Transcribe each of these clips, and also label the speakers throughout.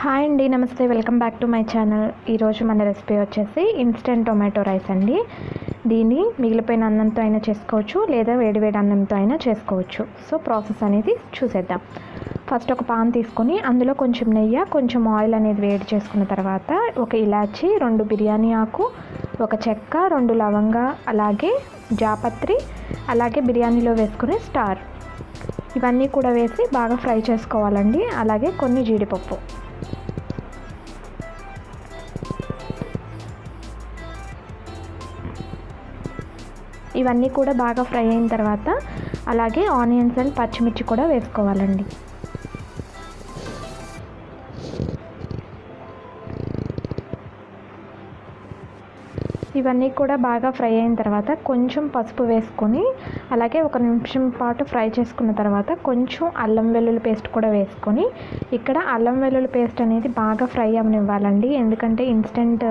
Speaker 1: Hi అండి, నమస్తే. Welcome back to my channel. ఈరోజు మన రెసిపీ వచ్చేసి ఇన్స్టెంట్ టొమాటో రైస్ అండి. దీన్ని మిగిలిపోయిన అన్నంతో అయినా చేసుకోవచ్చు, లేదా వేడివేడి అన్నంతో అయినా చేసుకోవచ్చు. సో ప్రాసెస్ అనేది చూసేద్దాం. ఫస్ట్ ఒక పాన్ తీసుకొని అందులో కొంచెం నెయ్యి, కొంచెం ఆయిల్ అనేది వేడి చేసుకున్న తర్వాత ఒక ఇలాచి, 2 బిర్యానీ ఆకు, ఒక చెక్క, 2 లవంగా, అలాగే జాపత్రి, అలాగే బిర్యానీలో వేసుకునే స్టార్, ఇవన్నీ కూడా వేసి బాగా ఫ్రై చేసుకోవాలండి. అలాగే కొన్ని జీడిపప్పు. ఇవన్నీ కూడా బాగా ఫ్రై అయిన తర్వాత అలాగే ఆనియన్స్ అండ్ పచ్చిమిర్చి కూడా వేసుకోవాలండి. ఇవన్నీ కూడా బాగా ఫ్రై అయిన తర్వాత కొంచెం పసుపు వేసుకొని అలాగే 1 నిమిషం పాటు ఫ్రై చేసుకున్న తర్వాత కొంచెం అల్లం వెల్లుల్లి పేస్ట్ కూడా వేసుకొని, ఇక్కడ అల్లం వెల్లుల్లి పేస్ట్ అనేది బాగా ఫ్రై అవ్వనివ్వాలండి. ఎందుకంటే ఇన్స్టెంట్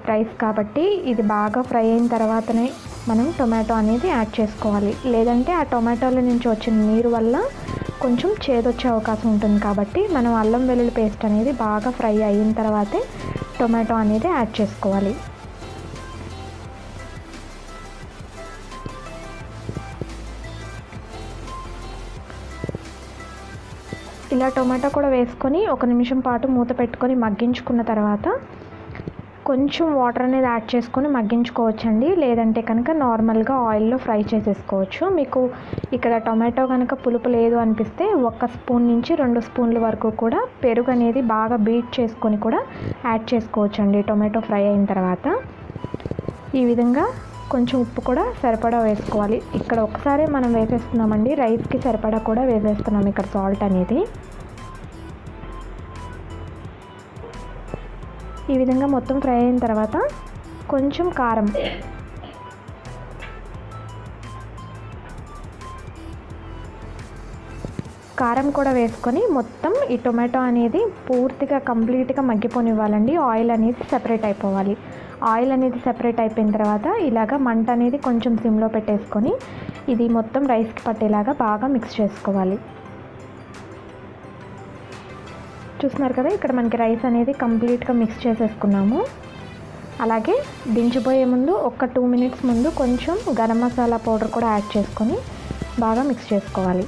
Speaker 1: రైస్ కాబట్టి ఇది బాగా ఫ్రై అయిన తర్వాతనే మనం టొమాటో అనేది యాడ్ చేసుకోవాలి. లేదంటే ఆ టొమాటోల నుంచి వచ్చిన నీరు వల్ల కొంచెం చేదొచ్చే అవకాశం ఉంటుంది. కాబట్టి మనం అల్లం వెల్లుల్లి పేస్ట్ అనేది బాగా ఫ్రై అయిన తర్వాతే టొమాటో అనేది యాడ్ చేసుకోవాలి. ఇలా టొమాటో కూడా వేసుకొని 1 నిమిషం పాటు మూత పెట్టుకొని మగ్గించుకున్న తర్వాత కొంచెం వాటర్ అనేది యాడ్ చేసుకొని మగ్గించుకోవచ్చండి. లేదంటే కనుక నార్మల్గా ఆయిల్లో ఫ్రై చేసేసుకోవచ్చు. మీకు ఇక్కడ టొమాటో కనుక పులుపు లేదు అనిపిస్తే 1 స్పూన్ నుంచి 2 స్పూన్ల వరకు కూడా పెరుగు అనేది బాగా బీట్ చేసుకొని కూడా యాడ్ చేసుకోవచ్చండి టొమాటో ఫ్రై అయిన తర్వాత. ఈ విధంగా కొంచెం ఉప్పు కూడా సరిపడా వేసుకోవాలి. ఇక్కడ ఒకసారి మనం వేసేస్తున్నామండి, రైస్కి సరిపడా కూడా వేసేస్తున్నాం ఇక్కడ సాల్ట్ అనేది. ఈ విధంగా మొత్తం ఫ్రై అయిన తర్వాత కొంచెం కారం కూడా వేసుకొని మొత్తం ఈ టొమాటో అనేది పూర్తిగా కంప్లీట్గా మగ్గిపోనివ్వాలండి. ఆయిల్ అనేది సెపరేట్ అయిపోవాలి. ఆయిల్ అనేది సెపరేట్ అయిపోయిన తర్వాత ఇలాగ మంట అనేది కొంచెం సిమ్లో పెట్టేసుకొని ఇది మొత్తం రైస్కి పట్టేలాగా బాగా మిక్స్ చేసుకోవాలి. చూస్తున్నారు కదా, ఇక్కడ మనకి రైస్ అనేది కంప్లీట్గా మిక్స్ చేసేసుకున్నాము. అలాగే దించిపోయే ముందు ఒక 2 మినిట్స్ ముందు కొంచెం గరం మసాలా పౌడర్ కూడా యాడ్ చేసుకొని బాగా మిక్స్ చేసుకోవాలి.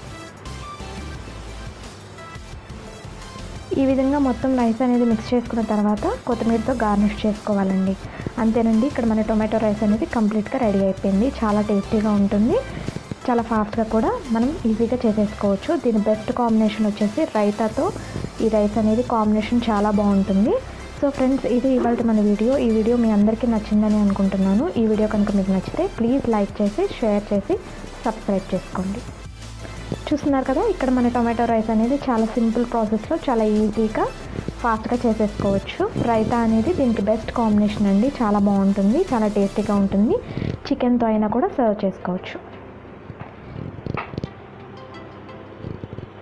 Speaker 1: ఈ విధంగా మొత్తం రైస్ అనేది మిక్స్ చేసుకున్న తర్వాత కొత్తిమీరతో గార్నిష్ చేసుకోవాలండి. అంతేనండి, ఇక్కడ మన టొమాటో రైస్ అనేది కంప్లీట్గా రెడీ అయిపోయింది. చాలా టేస్టీగా ఉంటుంది, చాలా ఫాస్ట్గా కూడా మనం ఈజీగా చేసేసుకోవచ్చు. దీని బెస్ట్ కాంబినేషన్ వచ్చేసి రైతాతో ఈ రైస్ అనేది కాంబినేషన్ చాలా బాగుంటుంది. సో ఫ్రెండ్స్, ఇది ఇవాళ మన వీడియో. ఈ వీడియో మీ అందరికీ నచ్చిందని అనుకుంటున్నాను. ఈ వీడియో కనుక మీకు నచ్చితే ప్లీజ్ లైక్ చేసి, షేర్ చేసి, సబ్స్క్రైబ్ చేసుకోండి. చూస్తున్నారు కదా, ఇక్కడ మన టొమాటో రైస్ అనేది చాలా సింపుల్ ప్రాసెస్లో చాలా ఈజీగా ఫాస్ట్గా చేసేసుకోవచ్చు. రైతా అనేది దీనికి బెస్ట్ కాంబినేషన్ అండి. చాలా బాగుంటుంది, చాలా టేస్టీగా ఉంటుంది. చికెన్తో అయినా కూడా సర్వ్ చేసుకోవచ్చు.